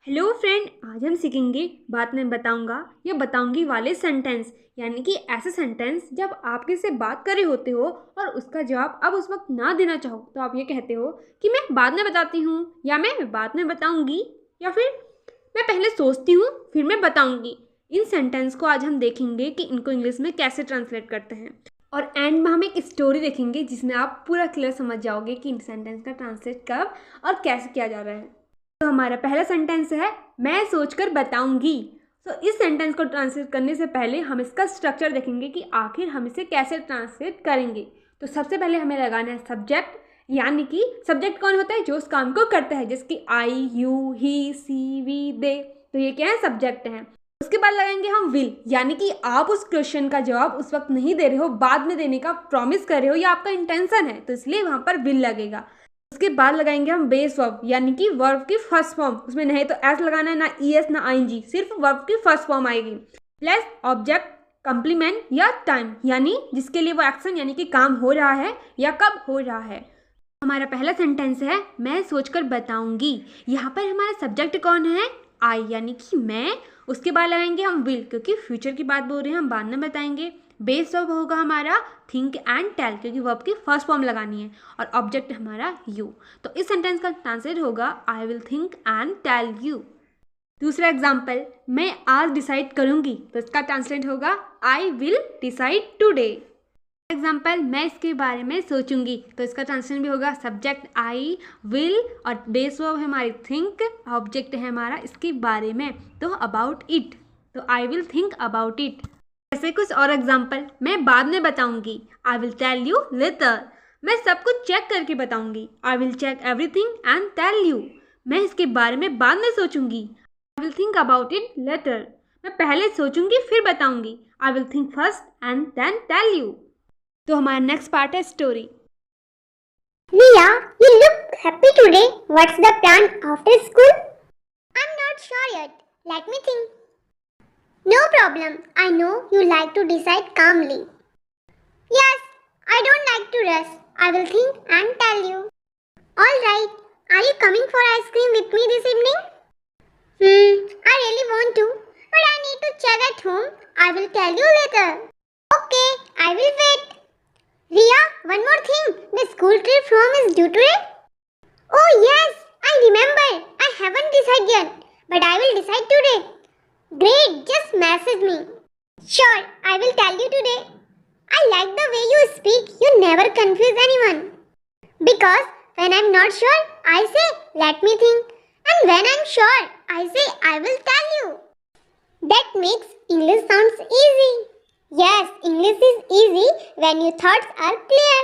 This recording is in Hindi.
हेलो फ्रेंड, आज हम सीखेंगे बात में बताऊंगा या बताऊंगी वाले सेंटेंस। यानी कि ऐसे सेंटेंस जब आप किसी से बात कर रहे होते हो और उसका जवाब आप उस वक्त ना देना चाहो तो आप ये कहते हो कि मैं बाद में बताती हूँ या मैं बाद में बताऊंगी या फिर मैं पहले सोचती हूँ फिर मैं बताऊंगी। इन सेंटेंस को आज हम देखेंगे कि इनको इंग्लिश में कैसे ट्रांसलेट करते हैं और एंड में हम एक स्टोरी देखेंगे जिसमें आप पूरा क्लियर समझ जाओगे कि इन सेंटेंस का ट्रांसलेट कब और कैसे किया जा रहा है। तो हमारा पहला सेंटेंस है मैं सोचकर बताऊंगी। तो इस सेंटेंस को ट्रांसलेट करने से पहले हम इसका स्ट्रक्चर देखेंगे कि आखिर हम इसे कैसे ट्रांसलेट करेंगे। तो सबसे पहले हमें लगाना है सब्जेक्ट, यानी कि सब्जेक्ट कौन होता है जो उस काम को करता है, जैसे कि आई, यू, ही, सी, वी, दे। तो ये क्या है, सब्जेक्ट है। उसके बाद लगाएंगे हम विल, यानी कि आप उस क्वेश्चन का जवाब उस वक्त नहीं दे रहे हो, बाद में देने का प्रॉमिस कर रहे हो या आपका इंटेंशन है, तो इसलिए वहाँ पर विल लगेगा। उसके बाद लगाएंगे हम बेस वर्ब, यानी कि वर्ब की फर्स्ट फॉर्म। उसमें नहीं तो एस लगाना है, ना ईएस ना आईएनजी, सिर्फ वर्ब की फर्स्ट फॉर्म आएगी। प्लस ऑब्जेक्ट, कंप्लीमेंट या टाइम, यानी जिसके लिए वो एक्शन यानी कि काम हो रहा है या कब हो रहा है। हमारा पहला सेंटेंस है मैं सोचकर बताऊंगी। यहाँ पर हमारा सब्जेक्ट कौन है, आई, यानी कि मैं। उसके बाद लगाएंगे हम विल, क्योंकि फ्यूचर की बात बोल रहे हैं, हम बाद में बताएंगे। बेस वर्ब होगा हमारा थिंक एंड टेल, क्योंकि वर्ब की फर्स्ट फॉर्म लगानी है। और ऑब्जेक्ट हमारा यू। तो इस सेंटेंस का ट्रांसलेट होगा I will think and tell you. दूसरा एग्जाम्पल, मैं आज डिसाइड करूंगी, तो इसका ट्रांसलेट होगा I will decide today. Example, मैं इसके बारे में सोचूंगी, तो इसका ट्रांसलेशन भी होगा सब्जेक्ट आई, विल और बेस वर्ब है हमारी थिंक, ऑब्जेक्ट है हमारा इसके बारे में, तो अबाउट इट। तो I will think about it. ऐसे कुछ और एग्जाम्पल, मैं बाद में बताऊंगी, I will tell you later. मैं सब कुछ चेक करके बताऊंगी, I will check everything and tell you. मैं इसके बारे में बाद में सोचूंगी, I will think about it later. मैं पहले सोचूंगी फिर बताऊंगी, I will think first and then tell you. तो हमारा नेक्स्ट पार्ट है story. Ria, you look happy today. What's the plan after school? I'm not sure yet. Let me think. No problem. I know you like to decide calmly. Yes, I don't like to rush. I will think and tell you. All right. Are you coming for ice cream with me this evening? I really want to, but I need to check at home. I will tell you later. Okay, I will wait. Ria, one more thing. The school trip form is due today? Oh yes, I remember. I haven't decided yet, but I will decide today. Great, just message me. Sure, I will tell you today. I like the way you speak. You never confuse anyone. Because when I'm not sure, I say, let me think. And when I'm sure, I say, I will tell you. That makes English sounds easy. Yes, English is easy when your thoughts are clear.